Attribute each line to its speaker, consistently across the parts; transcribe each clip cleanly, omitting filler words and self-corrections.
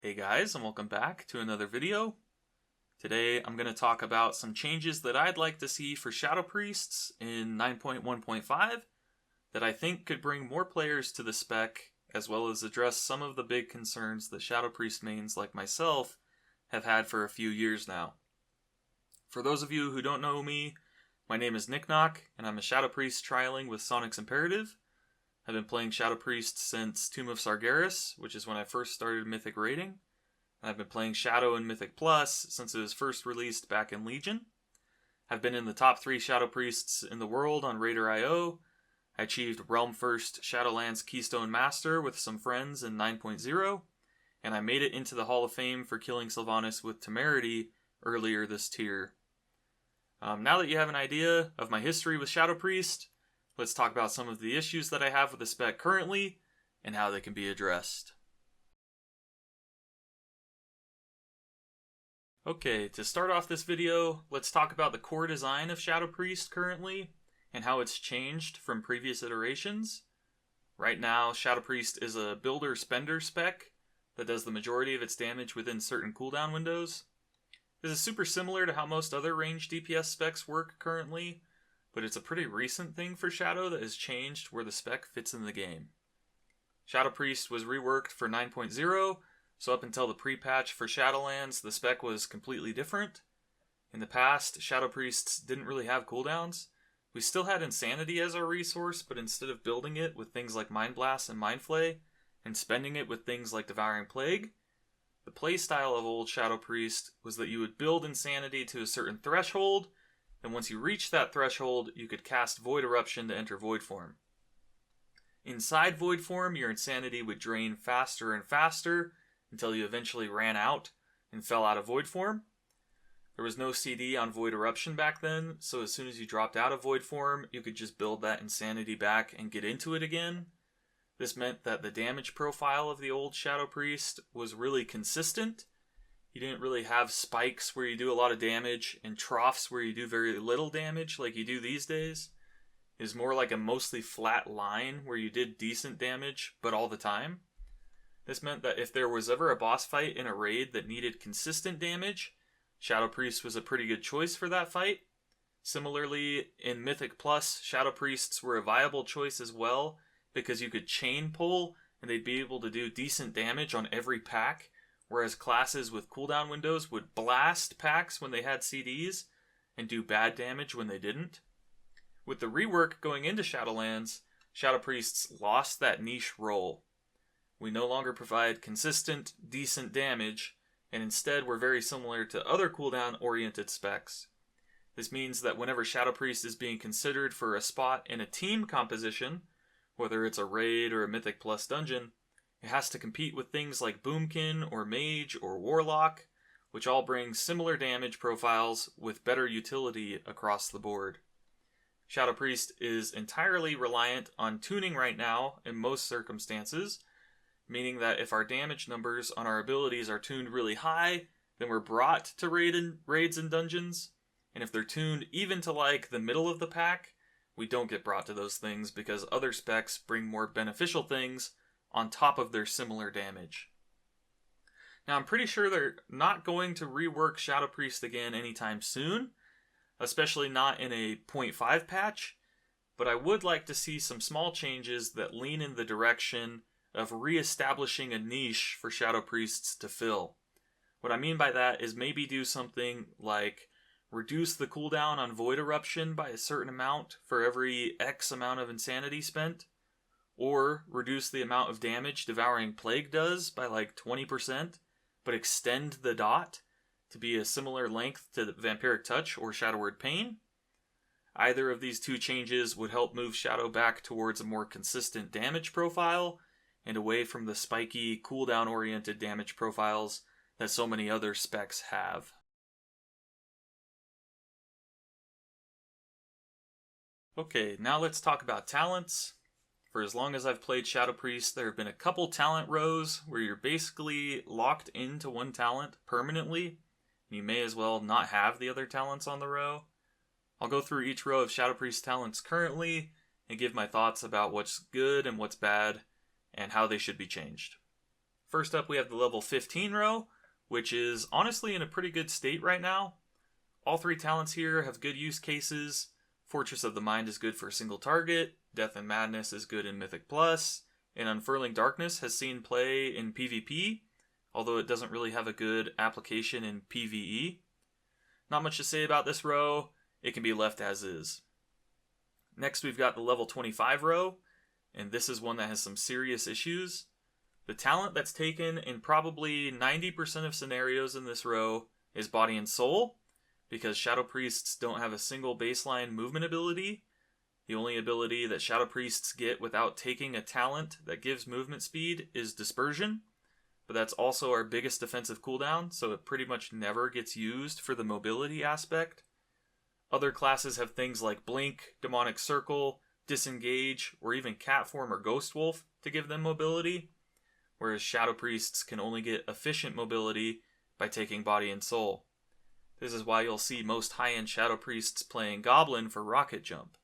Speaker 1: Hey guys, and welcome back to another video. Today I'm going to talk about some changes that I'd like to see for Shadow Priests in 9.1.5 that I think could bring more players to the spec, as well as address some of the big concerns that Shadow Priest mains like myself have had for a few years now. For those of you who don't know me, my name is Nick Knock, and I'm a Shadow Priest trialing with Sonic's Imperative. I've been playing Shadow Priest since Tomb of Sargeras, which is when I first started Mythic raiding. And I've been playing Shadow in Mythic Plus since it was first released back in Legion. I've been in the top 3 Shadow Priests in the world on Raider.io. I achieved Realm First Shadowlands Keystone Master with some friends in 9.0, and I made it into the Hall of Fame for killing Sylvanas with Temerity earlier this tier. Now that you have an idea of my history with Shadow Priest, let's talk about some of the issues that I have with the spec currently and how they can be addressed. Okay, to start off this video, let's talk about the core design of Shadow Priest currently and how it's changed from previous iterations. Right now, Shadow Priest is a builder-spender spec that does the majority of its damage within certain cooldown windows. This is super similar to how most other ranged DPS specs work currently, but it's a pretty recent thing for Shadow that has changed where the spec fits in the game. Shadow Priest was reworked for 9.0, so up until the pre-patch for Shadowlands, the spec was completely different. In the past, Shadow Priests didn't really have cooldowns. We still had Insanity as our resource, but instead of building it with things like Mind Blast and Mind Flay, and spending it with things like Devouring Plague, the playstyle of old Shadow Priest was that you would build Insanity to a certain threshold, and once you reached that threshold, you could cast Void Eruption to enter Void Form. Inside Void Form, your Insanity would drain faster and faster until you eventually ran out and fell out of Void Form. There was no CD on Void Eruption back then, so as soon as you dropped out of Void Form, you could just build that Insanity back and get into it again. This meant that the damage profile of the old Shadow Priest was really consistent. You didn't really have spikes where you do a lot of damage and troughs where you do very little damage like you do these days. It was more like a mostly flat line where you did decent damage, but all the time. This meant that if there was ever a boss fight in a raid that needed consistent damage, Shadow Priest was a pretty good choice for that fight. Similarly, in Mythic Plus, Shadow Priests were a viable choice as well because you could chain pull and they'd be able to do decent damage on every pack, whereas classes with cooldown windows would blast packs when they had CDs and do bad damage when they didn't. With the rework going into Shadowlands, Shadow Priests lost that niche role. We no longer provide consistent, decent damage, and instead we're very similar to other cooldown-oriented specs. This means that whenever Shadow Priest is being considered for a spot in a team composition, whether it's a raid or a Mythic Plus dungeon, it has to compete with things like Boomkin or Mage or Warlock, which all bring similar damage profiles with better utility across the board. Shadow Priest is entirely reliant on tuning right now in most circumstances, meaning that if our damage numbers on our abilities are tuned really high, then we're brought to raids and dungeons, and if they're tuned even to like the middle of the pack, we don't get brought to those things because other specs bring more beneficial things on top of their similar damage. Now, I'm pretty sure they're not going to rework Shadow Priest again anytime soon, especially not in a 0.5 patch, but I would like to see some small changes that lean in the direction of re-establishing a niche for Shadow Priests to fill. What I mean by that is maybe do something like reduce the cooldown on Void Eruption by a certain amount for every X amount of Insanity spent, or reduce the amount of damage Devouring Plague does by like 20%, but extend the dot to be a similar length to the Vampiric Touch or Shadow Word Pain. Either of these two changes would help move Shadow back towards a more consistent damage profile and away from the spiky, cooldown-oriented damage profiles that so many other specs have. Okay, now let's talk about talents. For as long as I've played Shadow Priest, there have been a couple talent rows where you're basically locked into one talent permanently. You may as well not have the other talents on the row. I'll go through each row of Shadow Priest talents currently and give my thoughts about what's good and what's bad and how they should be changed. First up, we have the level 15 row, which is honestly in a pretty good state right now. All three talents here have good use cases. Fortress of the Mind is good for a single target, Death and Madness is good in Mythic Plus, and Unfurling Darkness has seen play in PvP, although it doesn't really have a good application in PvE. Not much to say about this row, it can be left as is. Next we've got the level 25 row, and this is one that has some serious issues. The talent that's taken in probably 90% of scenarios in this row is Body and Soul, because Shadow Priests don't have a single baseline movement ability. The only ability that Shadow Priests get without taking a talent that gives movement speed is Dispersion, but that's also our biggest defensive cooldown, so it pretty much never gets used for the mobility aspect. Other classes have things like Blink, Demonic Circle, Disengage, or even Cat Form or Ghost Wolf to give them mobility, whereas Shadow Priests can only get efficient mobility by taking Body and Soul. This is why you'll see most high-end Shadow Priests playing Goblin for Rocket Jump.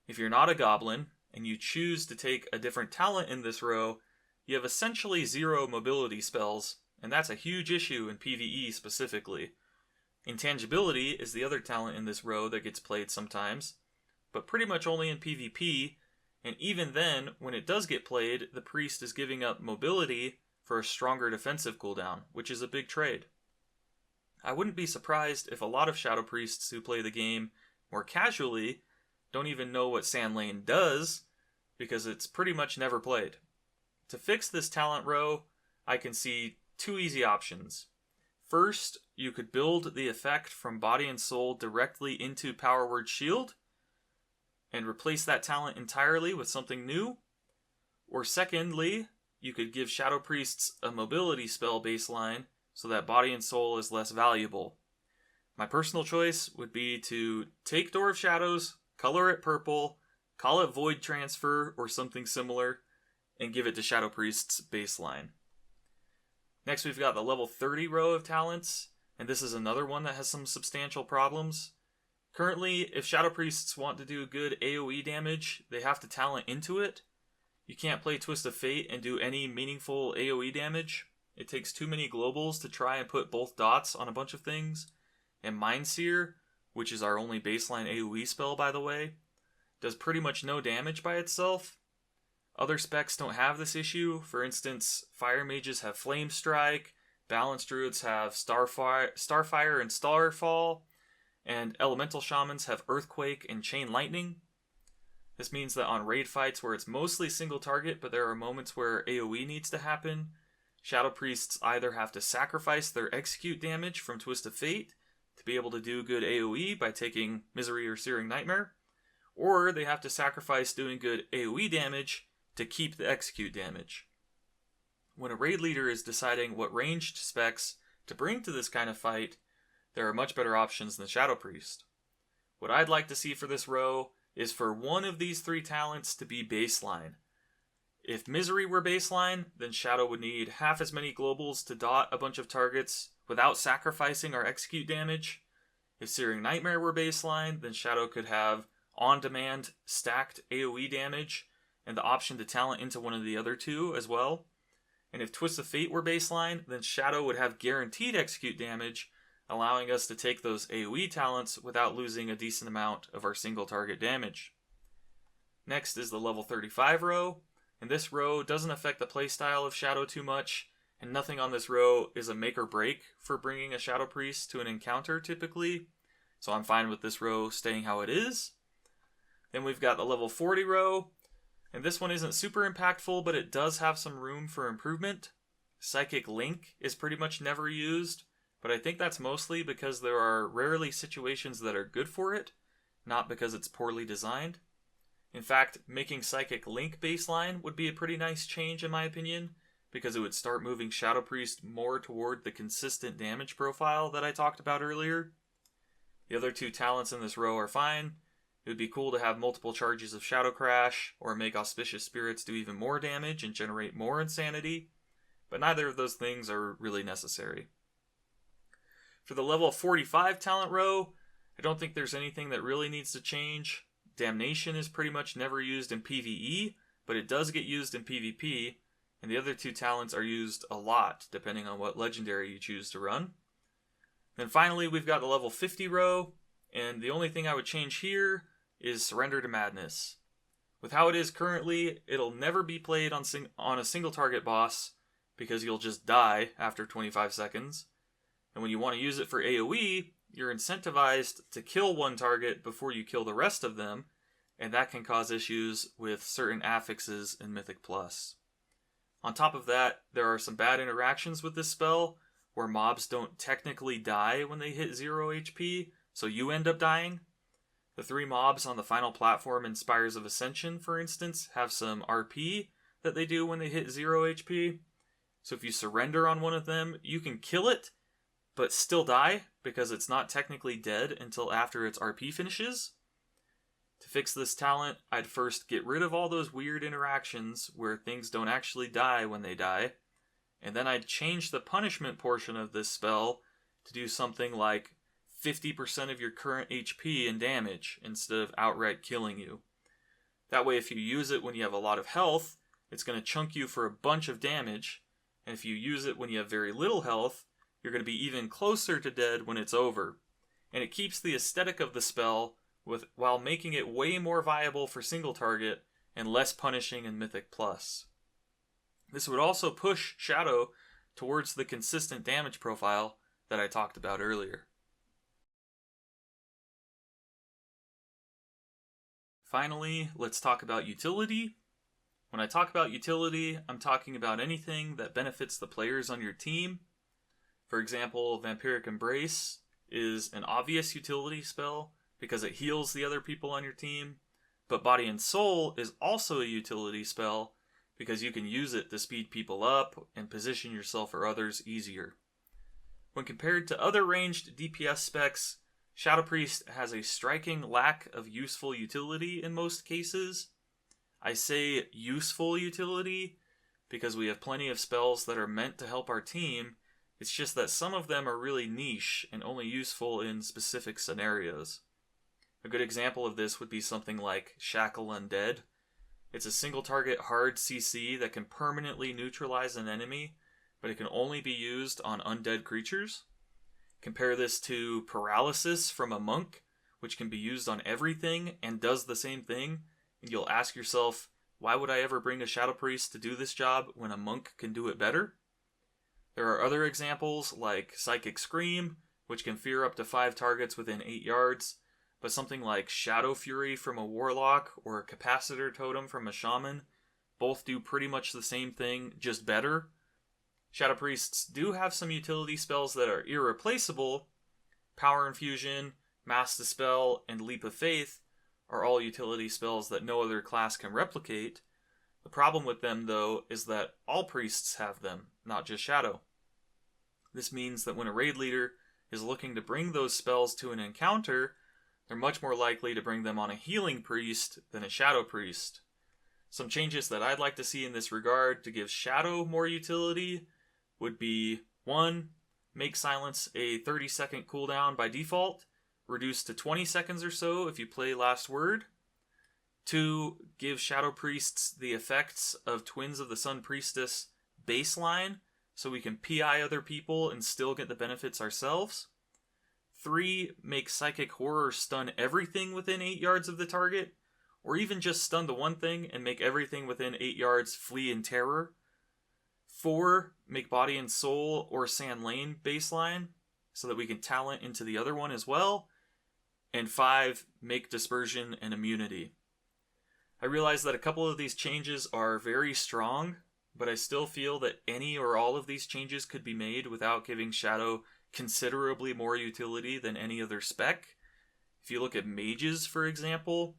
Speaker 1: If you're not a Goblin, and you choose to take a different talent in this row, you have essentially 0 mobility spells, and that's a huge issue in PvE specifically. Intangibility is the other talent in this row that gets played sometimes, but pretty much only in PvP, and even then, when it does get played, the priest is giving up mobility for a stronger defensive cooldown, which is a big trade. I wouldn't be surprised if a lot of Shadow Priests who play the game more casually don't even know what Sand Lane does, because it's pretty much never played. To fix this talent row, I can see 2 easy options. First, you could build the effect from Body and Soul directly into Power Word Shield, and replace that talent entirely with something new. Or secondly, you could give Shadow Priests a mobility spell baseline so that Body and Soul is less valuable. My personal choice would be to take Door of Shadows, color it purple, call it Void Transfer or something similar, and give it to Shadow Priest's baseline. Next we've got the level 30 row of talents, and this is another one that has some substantial problems. Currently, if Shadow Priests want to do good AoE damage, they have to talent into it. You can't play Twist of Fate and do any meaningful AoE damage. It takes too many globals to try and put both dots on a bunch of things. And Mindseer, which is our only baseline AoE spell by the way, does pretty much no damage by itself. Other specs don't have this issue. For instance, Fire Mages have Flame Strike, Balance Druids have Starfire and Starfall, and Elemental Shamans have Earthquake and Chain Lightning. This means that on raid fights where it's mostly single target, but there are moments where AoE needs to happen, Shadow Priests either have to sacrifice their execute damage from Twist of Fate to be able to do good AoE by taking Misery or Searing Nightmare, or they have to sacrifice doing good AoE damage to keep the execute damage. When a raid leader is deciding what ranged specs to bring to this kind of fight, there are much better options than Shadow Priest. What I'd like to see for this row is for one of these 3 talents to be baseline. If Misery were baseline, then Shadow would need half as many globals to dot a bunch of targets without sacrificing our execute damage. If Searing Nightmare were baseline, then Shadow could have on-demand stacked AoE damage and the option to talent into one of the other 2 as well. And if Twist of Fate were baseline, then Shadow would have guaranteed execute damage, allowing us to take those AoE talents without losing a decent amount of our single target damage. Next is the level 35 row, and this row doesn't affect the playstyle of Shadow too much, and nothing on this row is a make or break for bringing a Shadow Priest to an encounter typically, so I'm fine with this row staying how it is. Then we've got the level 40 row, and this one isn't super impactful, but it does have some room for improvement. Psychic Link is pretty much never used, but I think that's mostly because there are rarely situations that are good for it, not because it's poorly designed. In fact, making Psychic Link baseline would be a pretty nice change in my opinion, because it would start moving Shadow Priest more toward the consistent damage profile that I talked about earlier. The other 2 talents in this row are fine. It would be cool to have multiple charges of Shadow Crash, or make Auspicious Spirits do even more damage and generate more insanity, but neither of those things are really necessary. For the level 45 talent row, I don't think there's anything that really needs to change. Damnation is pretty much never used in PvE, but it does get used in PvP, and the other two talents are used a lot depending on what legendary you choose to run. Then finally we've got the level 50 row, and the only thing I would change here is Surrender to Madness. With how it is currently, it'll never be played on a single target boss because you'll just die after 25 seconds. And when you want to use it for AoE, you're incentivized to kill one target before you kill the rest of them, and that can cause issues with certain affixes in Mythic Plus. On top of that, there are some bad interactions with this spell, where mobs don't technically die when they hit 0 HP, so you end up dying. The 3 mobs on the final platform in Spires of Ascension, for instance, have some RP that they do when they hit 0 HP. So if you surrender on one of them, you can kill it, but still die, because it's not technically dead until after its RP finishes. To fix this talent, I'd first get rid of all those weird interactions where things don't actually die when they die, and then I'd change the punishment portion of this spell to do something like 50% of your current HP and damage instead of outright killing you. That way, if you use it when you have a lot of health, it's going to chunk you for a bunch of damage, and if you use it when you have very little health, you're going to be even closer to dead when it's over. And it keeps the aesthetic of the spell while making it way more viable for single target and less punishing in Mythic Plus. This would also push Shadow towards the consistent damage profile that I talked about earlier. Finally, let's talk about utility. When I talk about utility, I'm talking about anything that benefits the players on your team. For example, Vampiric Embrace is an obvious utility spell because it heals the other people on your team, but Body and Soul is also a utility spell because you can use it to speed people up and position yourself or others easier. When compared to other ranged DPS specs, Shadow Priest has a striking lack of useful utility in most cases. I say useful utility because we have plenty of spells that are meant to help our team. It's just that some of them are really niche and only useful in specific scenarios. A good example of this would be something like Shackle Undead. It's a single target hard CC that can permanently neutralize an enemy, but it can only be used on undead creatures. Compare this to Paralysis from a Monk, which can be used on everything and does the same thing, and you'll ask yourself, why would I ever bring a Shadow Priest to do this job when a Monk can do it better? There are other examples like Psychic Scream, which can fear up to 5 targets within 8 yards, but something like Shadow Fury from a Warlock or Capacitor Totem from a Shaman both do pretty much the same thing, just better. Shadow Priests do have some utility spells that are irreplaceable. Power Infusion, Mass Dispel, and Leap of Faith are all utility spells that no other class can replicate. The problem with them, though, is that all priests have them, not just Shadow. This means that when a raid leader is looking to bring those spells to an encounter, they're much more likely to bring them on a healing priest than a Shadow Priest. Some changes that I'd like to see in this regard to give Shadow more utility would be 1. Make Silence a 30-second cooldown by default, reduced to 20 seconds or so if you play Last Word. 2. Give Shadow Priests the effects of Twins of the Sun Priestess baseline, so we can PI other people and still get the benefits ourselves. 3. Make Psychic Horror stun everything within 8 yards of the target, or even just stun the one thing and make everything within 8 yards flee in terror. 4. Make Body and Soul or Sand Lane baseline, so that we can talent into the other one as well. And 5. Make Dispersion and Immunity. I realize that a couple of these changes are very strong, but I still feel that any or all of these changes could be made without giving Shadow considerably more utility than any other spec. If you look at mages, for example,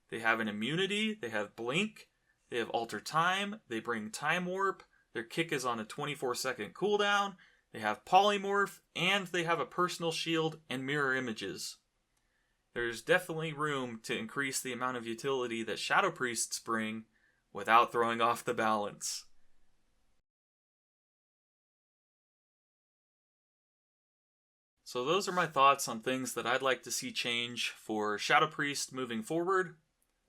Speaker 1: they have an immunity, they have blink, they have alter time, they bring time warp, their kick is on a 24-second cooldown, they have polymorph, and they have a personal shield and mirror images. There's definitely room to increase the amount of utility that Shadow Priests bring without throwing off the balance. So those are my thoughts on things that I'd like to see change for Shadow Priest moving forward.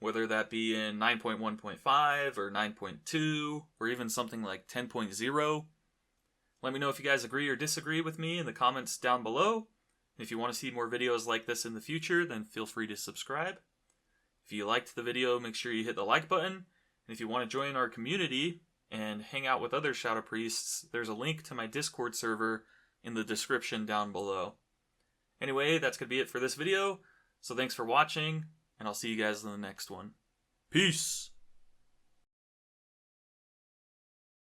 Speaker 1: whether that be in 9.1.5 or 9.2 or even something like 10.0. Let me know if you guys agree or disagree with me in the comments down below. If you want to see more videos like this in the future, then feel free to subscribe. If you liked the video, make sure you hit the like button. And if you want to join our community and hang out with other Shadow Priests, there's a link to my Discord server in the description down below. Anyway, that's going to be it for this video. So thanks for watching, and I'll see you guys in the next one. Peace!